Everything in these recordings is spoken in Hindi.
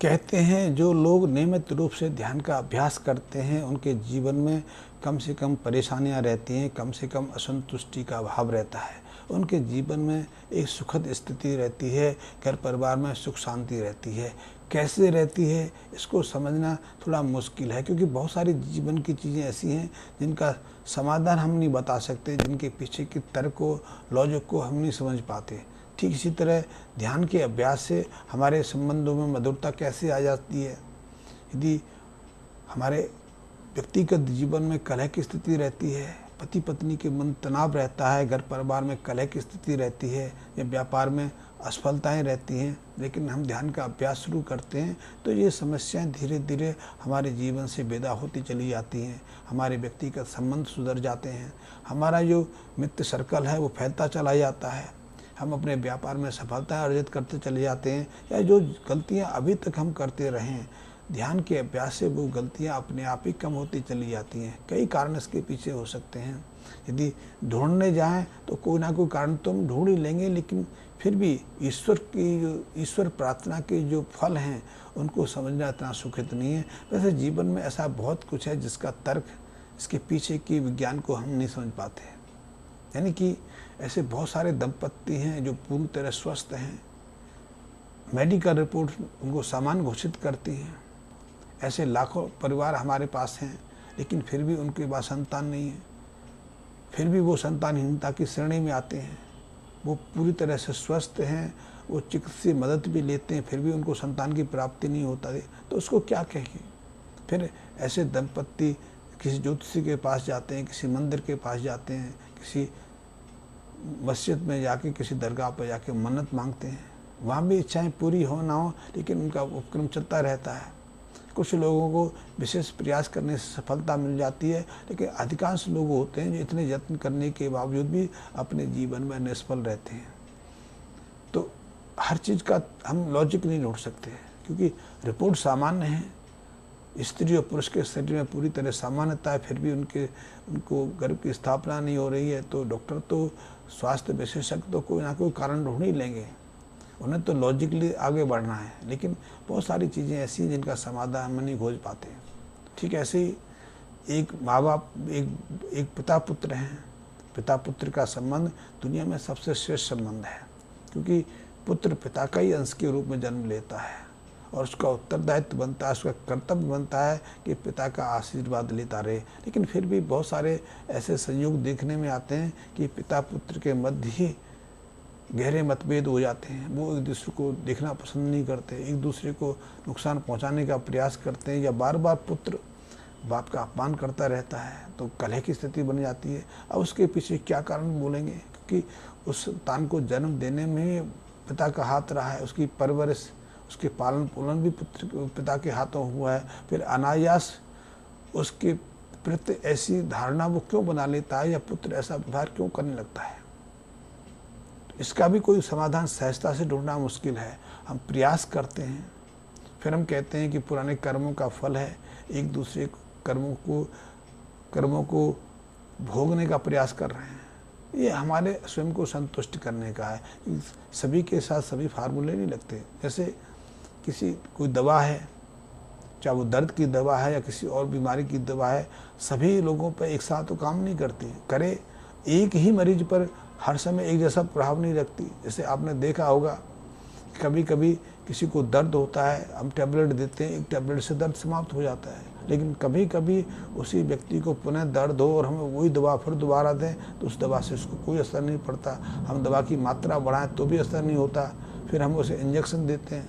कहते हैं जो लोग नियमित रूप से ध्यान का अभ्यास करते हैं उनके जीवन में कम से कम परेशानियां रहती हैं, कम से कम असंतुष्टि का अभाव रहता है। उनके जीवन में एक सुखद स्थिति रहती है, घर परिवार में सुख शांति रहती है। कैसे रहती है इसको समझना थोड़ा मुश्किल है, क्योंकि बहुत सारी जीवन की चीज़ें ऐसी हैं जिनका समाधान हम नहीं बता सकते, जिनके पीछे के तर्क को, लॉजिक को हम नहीं समझ पाते। ठीक इसी तरह ध्यान के अभ्यास से हमारे संबंधों में मधुरता कैसे आ जाती है। यदि हमारे व्यक्तिगत जीवन में कलह की स्थिति रहती है, पति पत्नी के मन तनाव रहता है, घर परिवार में कलह की स्थिति रहती है, या व्यापार में असफलताएं रहती हैं, लेकिन हम ध्यान का अभ्यास शुरू करते हैं तो ये समस्याएं धीरे धीरे हमारे जीवन से विदा होती चली जाती हैं। हमारे व्यक्तिगत संबंध सुधर जाते हैं, हमारा जो मित्र सर्कल है वो फैलता चला जाता है, हम अपने व्यापार में सफलता अर्जित करते चले जाते हैं, या जो गलतियां अभी तक हम करते रहे हैं ध्यान के अभ्यास से वो गलतियां अपने आप ही कम होती चली जाती हैं। कई कारण इसके पीछे हो सकते हैं। यदि ढूंढने जाएं तो कोई ना कोई कारण तो हम ढूंढ ही लेंगे, लेकिन फिर भी ईश्वर प्रार्थना के जो फल हैं उनको समझना इतना सुखद नहीं है। वैसे जीवन में ऐसा बहुत कुछ है जिसका तर्क, इसके पीछे की विज्ञान को हम नहीं समझ पाते। यानी कि ऐसे बहुत सारे दंपत्ति हैं जो पूरी तरह स्वस्थ हैं, मेडिकल रिपोर्ट उनको सामान्य घोषित करती हैं। ऐसे लाखों परिवार हमारे पास हैं, लेकिन फिर भी उनके पास संतान नहीं है, फिर भी वो संतानहीनता की श्रेणी में आते हैं। वो पूरी तरह से स्वस्थ हैं, वो चिकित्सीय मदद भी लेते हैं, फिर भी उनको संतान की प्राप्ति नहीं होता है, तो उसको क्या कहेंगे। फिर ऐसे दंपत्ति किसी ज्योतिषी के पास जाते हैं, किसी मंदिर के पास जाते हैं, किसी मस्जिद में जाके, किसी दरगाह पर जाके मन्नत मांगते हैं। वहाँ भी इच्छाएं पूरी हो ना हो, लेकिन उनका उपक्रम चलता रहता है। कुछ लोगों को विशेष प्रयास करने से सफलता मिल जाती है, लेकिन अधिकांश लोग होते हैं जो इतने यत्न करने के बावजूद भी अपने जीवन में निष्फल रहते हैं। तो हर चीज़ का हम लॉजिक नहीं ढूंढ सकते, क्योंकि रिपोर्ट सामान्य है। स्त्री और पुरुष के शरीर में पूरी तरह सामान्यता है, फिर भी उनको गर्भ की स्थापना नहीं हो रही है, तो डॉक्टर तो, स्वास्थ्य विशेषज्ञ तो कोई ना कोई कारण ढूंढ ही लेंगे। उन्हें तो लॉजिकली आगे बढ़ना है, लेकिन बहुत सारी चीज़ें ऐसी हैं जिनका समाधान हम नहीं खोज पाते। ठीक ऐसे ही एक माँ बाप, एक पिता पुत्र हैं। पिता पुत्र का संबंध दुनिया में सबसे श्रेष्ठ संबंध है, क्योंकि पुत्र पिता का ही अंश के रूप में जन्म लेता है और उसका उत्तरदायित्व बनता है, उसका कर्तव्य बनता है कि पिता का आशीर्वाद लेता रहे। लेकिन फिर भी बहुत सारे ऐसे संयोग देखने में आते हैं कि पिता पुत्र के मध्य ही गहरे मतभेद हो जाते हैं। वो एक दूसरे को देखना पसंद नहीं करते, एक दूसरे को नुकसान पहुंचाने का प्रयास करते हैं, या बार बार पुत्र बाप का अपमान करता रहता है, तो कलह की स्थिति बन जाती है। अब उसके पीछे क्या कारण बोलेंगे, क्योंकि उस संतान को जन्म देने में पिता का हाथ रहा है, उसकी परवरिश, उसके पालन पोलन भी पिता के हाथों हुआ है। फिर अनायास उसके प्रति ऐसी धारणा वो क्यों बना लेता है, या पुत्र ऐसा व्यवहार क्यों करने लगता है। इसका भी कोई समाधान सहजता से ढूंढना मुश्किल है। हम प्रयास करते हैं, फिर हम कहते हैं कि पुराने कर्मों का फल है, एक दूसरे कर्मों को भोगने का प्रयास कर रहे हैं। ये हमारे स्वयं को संतुष्ट करने का है। सभी के साथ सभी फार्मूले नहीं लगते। जैसे कोई दवा है, चाहे वो दर्द की दवा है या किसी और बीमारी की दवा है, सभी लोगों पर एक साथ तो काम नहीं करती। करे एक ही मरीज पर हर समय एक जैसा प्रभाव नहीं रखती। जैसे आपने देखा होगा, कभी कभी किसी को दर्द होता है, हम टैबलेट देते हैं, एक टैबलेट से दर्द समाप्त हो जाता है, लेकिन कभी कभी उसी व्यक्ति को पुनः दर्द हो और हमें वही दवा फिर दोबारा दें तो उस दवा से उसको कोई असर नहीं पड़ता। हम दवा की मात्रा बढ़ाएं तो भी असर नहीं होता, फिर हम उसे इंजेक्शन देते हैं,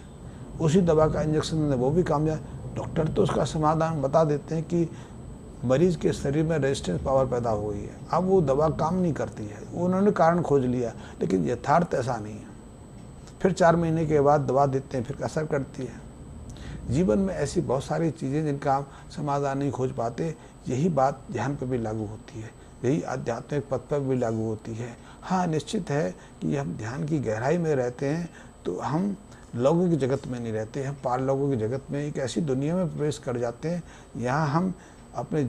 उसी दवा का इंजेक्शन दें वो भी कामयाब। डॉक्टर तो उसका समाधान बता देते हैं कि मरीज के शरीर में रेजिस्टेंस पावर पैदा हो गई है, अब वो दवा काम नहीं करती है। उन्होंने कारण खोज लिया, लेकिन यथार्थ ऐसा नहीं है। फिर 4 महीने के बाद दवा देते हैं, फिर असर करती है। जीवन में ऐसी बहुत सारी चीज़ें जिनका हम समाधान नहीं खोज पाते। यही बात ध्यान पर भी लागू होती है, यही आध्यात्मिक पथ पर भी लागू होती है। हाँ, निश्चित है कि हम ध्यान की गहराई में रहते हैं तो हम लौकिक जगत में नहीं रहते, हम पारलौकिक जगत में, एक ऐसी दुनिया में प्रवेश कर जाते हैं यहाँ हम अपने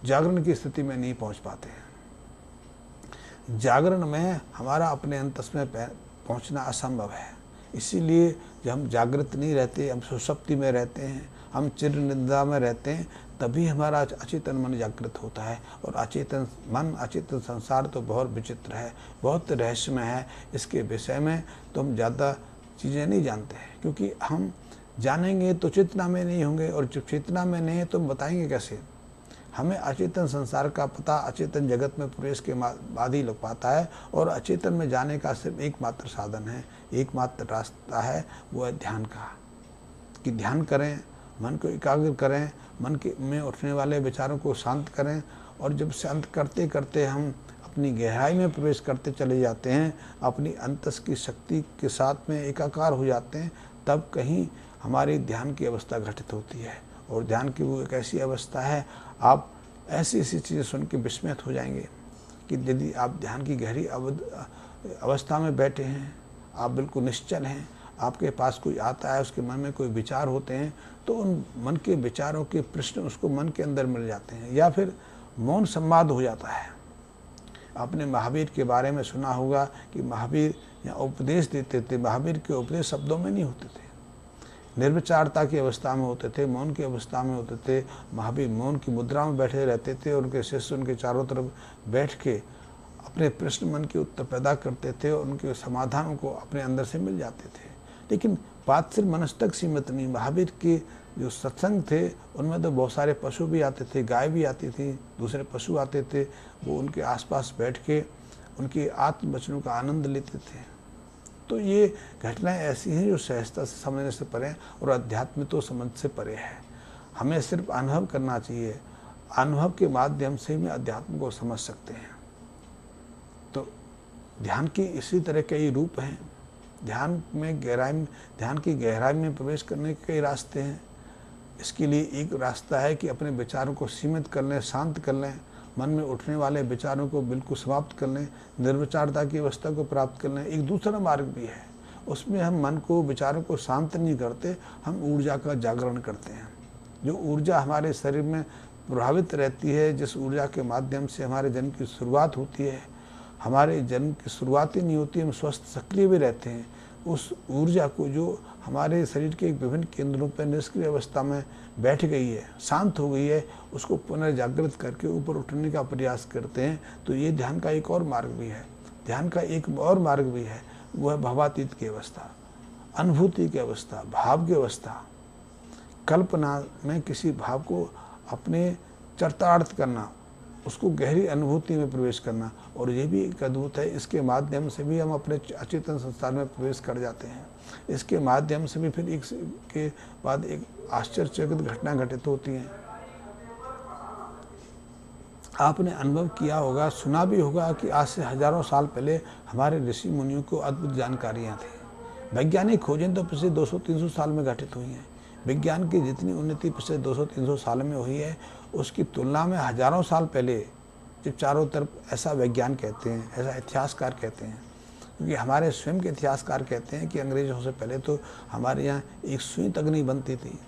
जागरण की स्थिति में नहीं पहुँच पाते हैं। जागरण में हमारा अपने अंतस में पहुँचना असंभव है। इसीलिए जब हम जागृत नहीं रहते, हम सुषुप्ति में रहते हैं, हम चिर निद्रा में रहते हैं, तभी हमारा अचेतन मन जागृत होता है। और अचेतन मन, अचेतन संसार तो बहुत विचित्र है, बहुत रहस्यमय है। इसके विषय में तो हम ज़्यादा चीज़ें नहीं जानते हैं, क्योंकि हम जानेंगे तो चेतना में नहीं होंगे, और जब चेतना में नहीं है तो हम बताएंगे कैसे। हमें अचेतन संसार का पता अचेतन जगत में प्रवेश के बाद ही लग पाता है। और अचेतन में जाने का सिर्फ एकमात्र साधन है, एकमात्र रास्ता है, वो है ध्यान का। कि ध्यान करें, मन को एकाग्र करें, मन के में उठने वाले विचारों को शांत करें। और जब शांत करते करते हम अपनी गहराई में प्रवेश करते चले जाते हैं, अपनी अंतस की शक्ति के साथ में एकाकार हो जाते हैं, तब कहीं हमारी ध्यान की अवस्था घटित होती है। और ध्यान की वो एक ऐसी अवस्था है, आप ऐसी ऐसी चीज़ें सुन के विस्मित हो जाएंगे कि यदि आप ध्यान की गहरी अवस्था में बैठे हैं, आप बिल्कुल निश्चल हैं, आपके पास कोई आता है, उसके मन में कोई विचार होते हैं, तो उन मन के विचारों के प्रश्न उसको मन के अंदर मिल जाते हैं, या फिर मौन संवाद हो जाता है। आपने महावीर के बारे में सुना होगा कि महावीर यहाँ उपदेश देते थे। महावीर के उपदेश शब्दों में नहीं होते थे, निर्विचारता की अवस्था में होते थे, मौन की अवस्था में होते थे। महावीर मौन की मुद्रा में बैठे रहते थे, और उनके शिष्य उनके चारों तरफ बैठ के अपने प्रश्न मन के उत्तर पैदा करते थे, और उनके समाधान को अपने अंदर से मिल जाते थे। लेकिन बात सिर्फ मनुष्य तक सीमित नहीं। महावीर के जो सत्संग थे, उनमें तो बहुत सारे पशु भी आते थे, गाय भी आती थी, दूसरे पशु आते थे, वो उनके आसपास बैठ के उनके आत्मवचनों का आनंद लेते थे। तो ये घटनाएं ऐसी हैं जो सहजता से समझने से परे हैं, और अध्यात्म तो समझ से परे है। हमें सिर्फ अनुभव करना चाहिए, अनुभव के माध्यम से ही अध्यात्म को समझ सकते हैं। तो ध्यान की इसी तरह कई रूप हैं। ध्यान की गहराई में प्रवेश करने के कई रास्ते हैं। इसके लिए एक रास्ता है कि अपने विचारों को सीमित कर लें, शांत कर लें, मन में उठने वाले विचारों को बिल्कुल समाप्त कर लें, निर्विचारता की अवस्था को प्राप्त कर लें। एक दूसरा मार्ग भी है, उसमें हम मन को, विचारों को शांत नहीं करते, हम ऊर्जा का जागरण करते हैं। जो ऊर्जा हमारे शरीर में प्रभावित रहती है, जिस ऊर्जा के माध्यम से हमारे जन्म की शुरुआत होती है, हमारे जन्म की शुरुआत ही नहीं होती, हम स्वस्थ सक्रिय भी रहते हैं। उस ऊर्जा को जो हमारे शरीर के विभिन्न केंद्रों पर निष्क्रिय अवस्था में बैठ गई है, शांत हो गई है, उसको पुनर्जागृत करके ऊपर उठने का प्रयास करते हैं। तो ये ध्यान का एक और मार्ग भी है। ध्यान का एक और मार्ग भी है, वो है भावातीत की अवस्था, अनुभूति की अवस्था, भाव की अवस्था। कल्पना में किसी भाव को अपने चरितार्थ करना, उसको गहरी अनुभूति में प्रवेश करना। और ये भी एक अद्भुत है, इसके माध्यम से भी हम अपने अचेतन संसार में प्रवेश कर जाते हैं। इसके माध्यम से भी फिर एक के बाद एक आश्चर्यचकित घटना घटित होती हैं। आपने अनुभव किया होगा, सुना भी होगा कि आज से हजारों साल पहले हमारे ऋषि मुनियों को अद्भुत जानकारियाँ थी। वैज्ञानिक खोजें तो पिछले 200-300 साल में घटित हुई हैं। विज्ञान की जितनी उन्नति पिछले 200-300 साल में हुई है, उसकी तुलना में हजारों साल पहले, जब चारों तरफ, ऐसा वैज्ञान कहते हैं, ऐसा इतिहासकार कहते हैं, क्योंकि हमारे स्वयं के इतिहासकार कहते हैं कि अंग्रेजों से पहले तो हमारे यहाँ एक सुई तक नहीं बनती थी।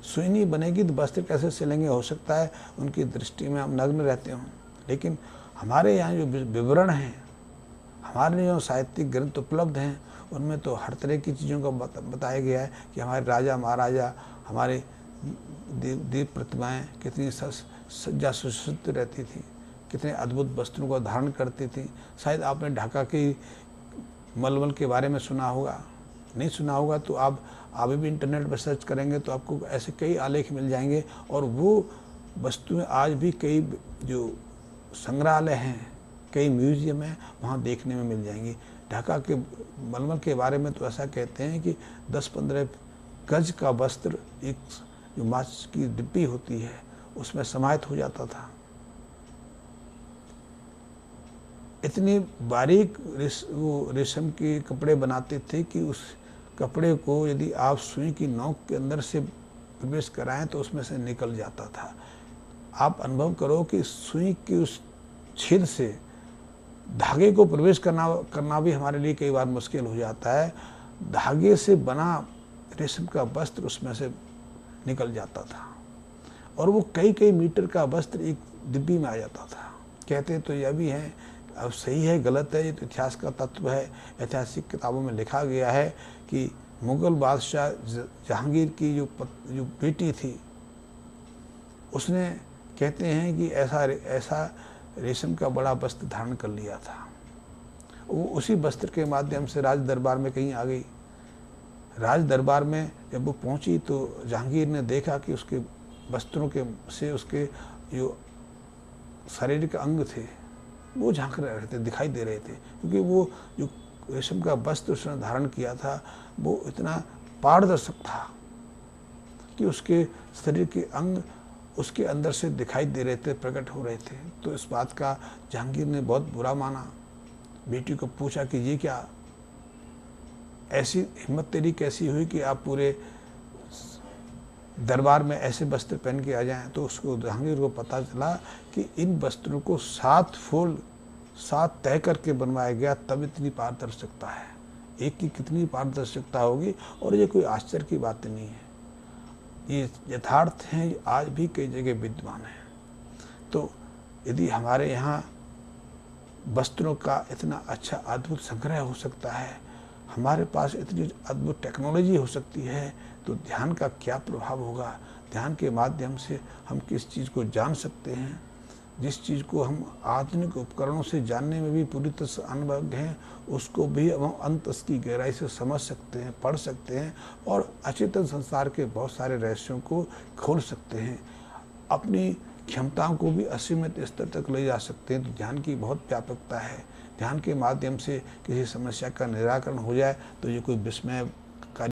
सुई नहीं बनेगी तो वस्त्र कैसे सिलेंगे? हो सकता है उनकी दृष्टि में हम नग्न रहते हों, लेकिन हमारे यहाँ जो विवरण हैं, हमारे जो साहित्यिक ग्रंथ उपलब्ध हैं, उनमें तो हर तरह की चीज़ों को बताया गया है कि हमारे राजा महाराजा, हमारे देव प्रतिमाएँ कितनी सज्जा सुसज्जित रहती थी, कितने अद्भुत वस्त्रों को धारण करती थी। शायद आपने ढाका की मलमल के बारे में सुना होगा, नहीं सुना होगा तो आप अभी भी इंटरनेट पर सर्च करेंगे तो आपको ऐसे कई आलेख मिल जाएंगे। और वो वस्तुएं आज भी कई जो संग्रहालय हैं, कई म्यूजियम हैं, वहाँ देखने में मिल जाएंगी। ढाका के मलमल के बारे में तो ऐसा कहते हैं कि 10-15 गज का वस्त्र एक जो माच की डिब्बी होती है उसमें समाहित हो जाता था। इतने बारीक वो रेशम के कपड़े बनाते थे कि उस कपड़े को यदि आप सुई की नोक के अंदर से प्रवेश कराएं तो उसमें से निकल जाता था। आप अनुभव करो कि सुई की उस छेद से धागे को प्रवेश करना भी हमारे लिए कई बार मुश्किल हो जाता है। धागे से बना रेशम का वस्त्र उसमें से निकल जाता था, और वो कई मीटर का वस्त्र एक डिब्बी में आ जाता था। कहते तो यह भी है, अब सही है गलत है ये तो इतिहास का तत्व है। ऐतिहासिक किताबों में लिखा गया है कि मुग़ल बादशाह जहांगीर की जो बेटी थी, उसने कहते हैं कि ऐसा रेशम का बड़ा वस्त्र धारण कर लिया था। वो उसी वस्त्र के माध्यम से राज दरबार में कहीं आ गई। राज दरबार में जब वो पहुंची तो जहांगीर ने देखा कि उसके वस्त्रों के से उसके जो शारीरिक अंग थे वो झांक रहे थे, दिखाई दे रहे थे, क्योंकि वो जो रेशम का वस्त्र उसने धारण किया था वो इतना पारदर्शक था कि उसके शरीर के अंग उसके अंदर से दिखाई दे रहे थे, प्रकट हो रहे थे। तो इस बात का जहांगीर ने बहुत बुरा माना। बेटी को पूछा कि ये क्या, ऐसी हिम्मत तेरी कैसी हुई कि आप पूरे दरबार में ऐसे वस्त्र पहन के आ जाएं। तो उसको जहांगीर को पता चला कि इन वस्त्रों को 7 फोल्ड 7 तय करके बनवाया गया, तब इतनी पारदर्शकता है। एक की कितनी पारदर्शकता होगी, और ये कोई आश्चर्य की बात नहीं है, ये यथार्थ हैं, आज भी कई जगह विद्यमान है। तो यदि हमारे यहाँ वस्त्रों का इतना अच्छा अद्भुत संग्रह हो सकता है, हमारे पास इतनी अद्भुत टेक्नोलॉजी हो सकती है, तो ध्यान का क्या प्रभाव होगा। ध्यान के माध्यम से हम किस चीज़ को जान सकते हैं, जिस चीज़ को हम आधुनिक उपकरणों से जानने में भी पूरी तरह से अनुभव हैं, उसको भी हम अंत की गहराई से समझ सकते हैं, पढ़ सकते हैं, और अचेतन संसार के बहुत सारे रहस्यों को खोल सकते हैं। अपनी क्षमताओं को भी असीमित स्तर तक ले जा सकते हैं। तो ध्यान की बहुत व्यापकता है। ध्यान के माध्यम से किसी समस्या का निराकरण हो जाए तो ये कोई विस्मय